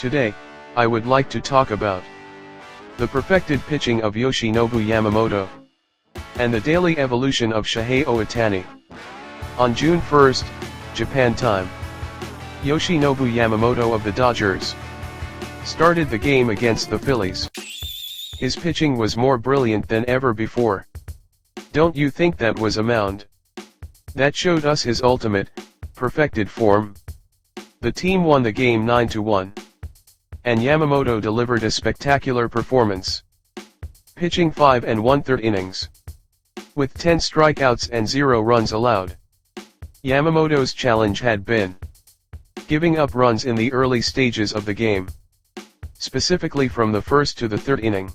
Today, I would like to talk about the perfected pitching of Yoshinobu Yamamoto, and the daily evolution of Shohei Ohtani. On June 1st, Japan time, Yoshinobu Yamamoto of the Dodgers started the game against the Phillies. His pitching was more brilliant than ever before. Don't you think that was a mound? That showed us his ultimate, perfected form. The team won the game 9-1. And Yamamoto delivered a spectacular performance, pitching 5 1/3 innings, with 10 strikeouts and 0 runs allowed. Yamamoto's challenge had been giving up runs in the early stages of the game, specifically from the first to the third inning.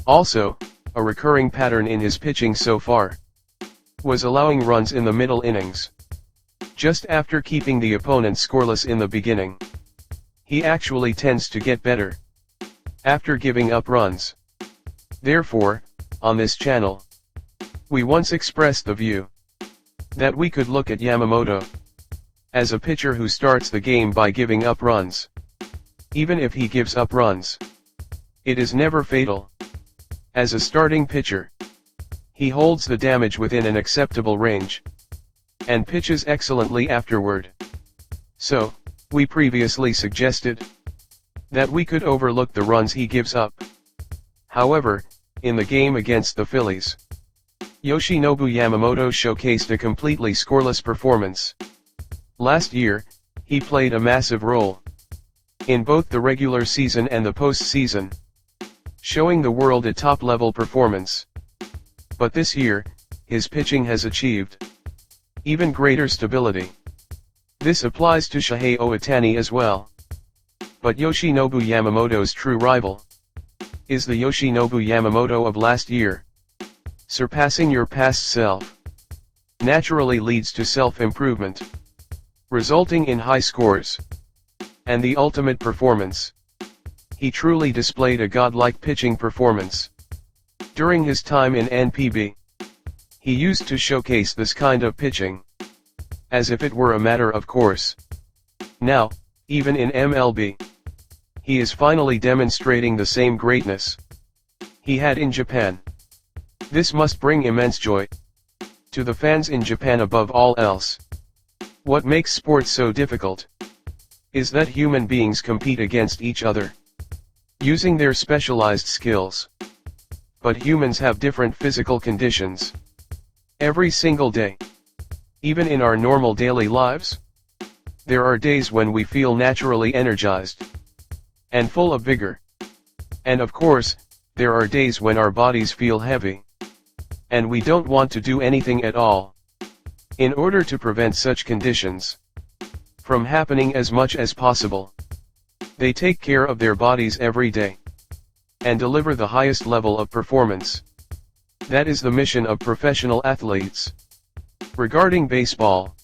Also, a recurring pattern in his pitching so far was allowing runs in the middle innings, just after keeping the opponent scoreless in the beginning. He actually tends to get better after giving up runs. Therefore, on this channel, we once expressed the view that we could look at Yamamoto as a pitcher who starts the game by giving up runs. Even if he gives up runs, it is never fatal. As a starting pitcher, he holds the damage within an acceptable range and pitches excellently afterward. So, we previously suggested that we could overlook the runs he gives up. However, in the game against the Phillies, Yoshinobu Yamamoto showcased a completely scoreless performance. Last year, he played a massive role in both the regular season and the postseason, showing the world a top-level performance. But this year, his pitching has achieved even greater stability. This applies to Shohei Ohtani as well. But Yoshinobu Yamamoto's true rival is the Yoshinobu Yamamoto of last year. Surpassing your past self naturally leads to self-improvement, resulting in high scores and the ultimate performance. He truly displayed a godlike pitching performance during his time in NPB. He used to showcase this kind of pitching as if it were a matter of course. Now, even in MLB, he is finally demonstrating the same greatness he had in Japan. This must bring immense joy to the fans in Japan above all else. What makes sports so difficult is that human beings compete against each other, using their specialized skills. But humans have different physical conditions every single day. Even in our normal daily lives, there are days when we feel naturally energized and full of vigor. And of course, there are days when our bodies feel heavy and we don't want to do anything at all. In order to prevent such conditions from happening as much as possible, they take care of their bodies every day and deliver the highest level of performance. That is the mission of professional athletes. Regarding baseball,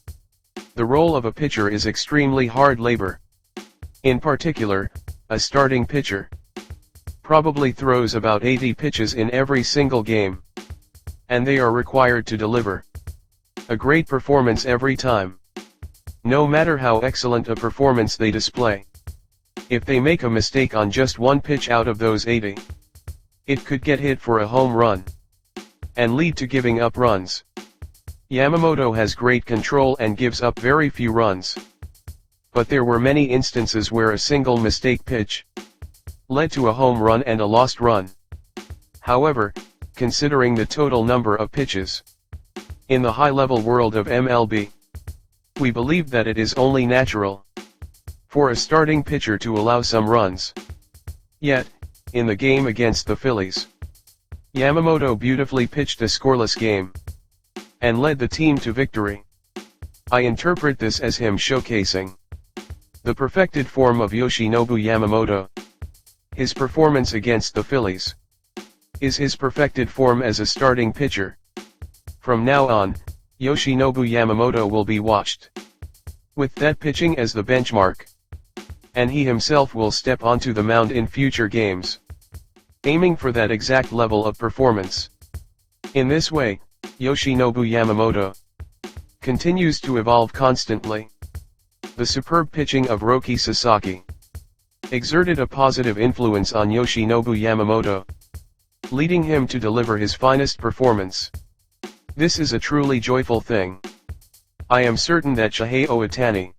the role of a pitcher is extremely hard labor. In particular, a starting pitcher probably throws about 80 pitches in every single game, and they are required to deliver a great performance every time. No matter how excellent a performance they display, if they make a mistake on just one pitch out of those 80, it could get hit for a home run and lead to giving up runs. Yamamoto has great control and gives up very few runs. But there were many instances where a single mistake pitch led to a home run and a lost run. However, considering the total number of pitches in the high-level world of MLB, we believe that it is only natural for a starting pitcher to allow some runs. Yet, in the game against the Phillies, Yamamoto beautifully pitched a scoreless game and led the team to victory. I interpret this as him showcasing the perfected form of Yoshinobu Yamamoto. His performance against the Phillies is his perfected form as a starting pitcher. From now on, Yoshinobu Yamamoto will be watched with that pitching as the benchmark, and he himself will step onto the mound in future games, aiming for that exact level of performance. In this way, Yoshinobu Yamamoto continues to evolve constantly. The superb pitching of Roki Sasaki exerted a positive influence on Yoshinobu Yamamoto, leading him to deliver his finest performance. This is a truly joyful thing. I am certain that Shohei Ohtani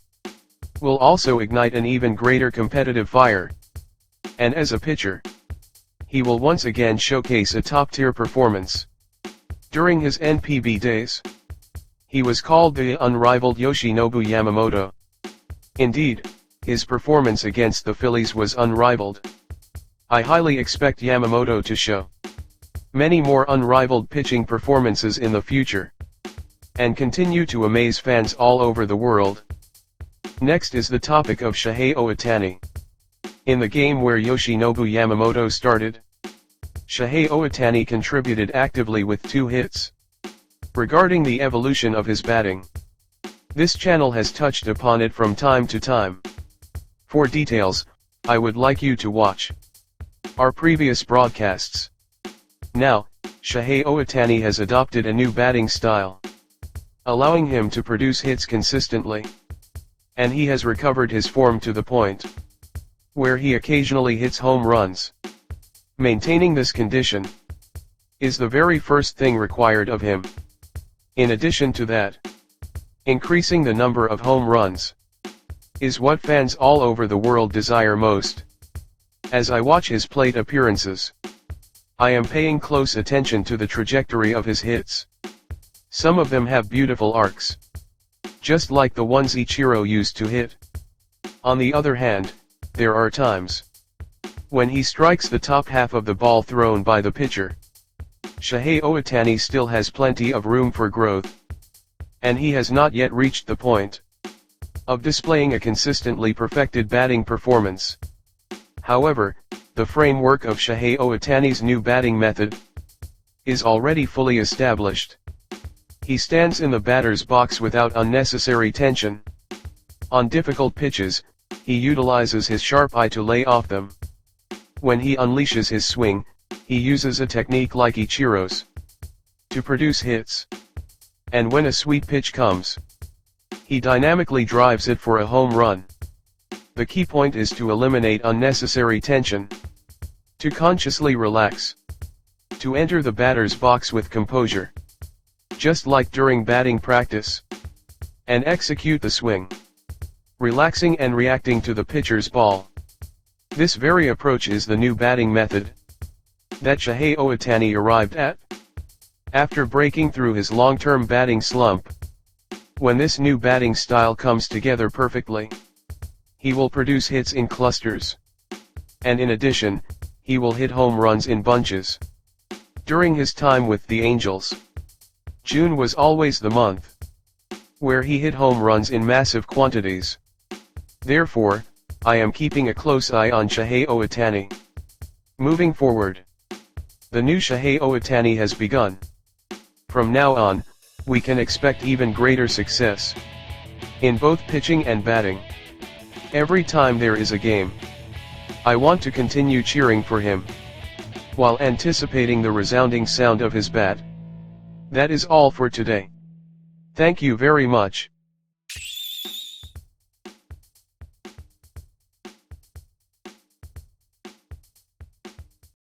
will also ignite an even greater competitive fire. And as a pitcher, he will once again showcase a top-tier performance. During his NPB days, he was called the unrivaled Yoshinobu Yamamoto. Indeed, his performance against the Phillies was unrivaled. I highly expect Yamamoto to show many more unrivaled pitching performances in the future, and continue to amaze fans all over the world. Next is the topic of Shohei Ohtani. In the game where Yoshinobu Yamamoto started, Shohei Ohtani contributed actively with 2 hits. Regarding the evolution of his batting, this channel has touched upon it from time to time. For details, I would like you to watch our previous broadcasts. Now, Shohei Ohtani has adopted a new batting style, allowing him to produce hits consistently. And he has recovered his form to the point where he occasionally hits home runs. Maintaining this condition is the very first thing required of him. In addition to that, increasing the number of home runs is what fans all over the world desire most. As I watch his plate appearances, I am paying close attention to the trajectory of his hits. Some of them have beautiful arcs, just like the ones Ichiro used to hit. On the other hand, there are times when he strikes the top half of the ball thrown by the pitcher. Shohei Ohtani still has plenty of room for growth, and he has not yet reached the point of displaying a consistently perfected batting performance. However, the framework of Shohei Ohtani's new batting method is already fully established. He stands in the batter's box without unnecessary tension. On difficult pitches, he utilizes his sharp eye to lay off them. When he unleashes his swing, he uses a technique like Ichiro's to produce hits. And when a sweet pitch comes, he dynamically drives it for a home run. The key point is to eliminate unnecessary tension, to consciously relax, to enter the batter's box with composure, just like during batting practice, and execute the swing, relaxing and reacting to the pitcher's ball. This very approach is the new batting method that Shohei Ohtani arrived at after breaking through his long-term batting slump. When this new batting style comes together perfectly, he will produce hits in clusters. And in addition, he will hit home runs in bunches. During his time with the Angels, June was always the month where he hit home runs in massive quantities. Therefore, I am keeping a close eye on Shohei Ohtani. Moving forward, the new Shohei Ohtani has begun. From now on, we can expect even greater success in both pitching and batting. Every time there is a game, I want to continue cheering for him, while anticipating the resounding sound of his bat. That is all for today. Thank you very much.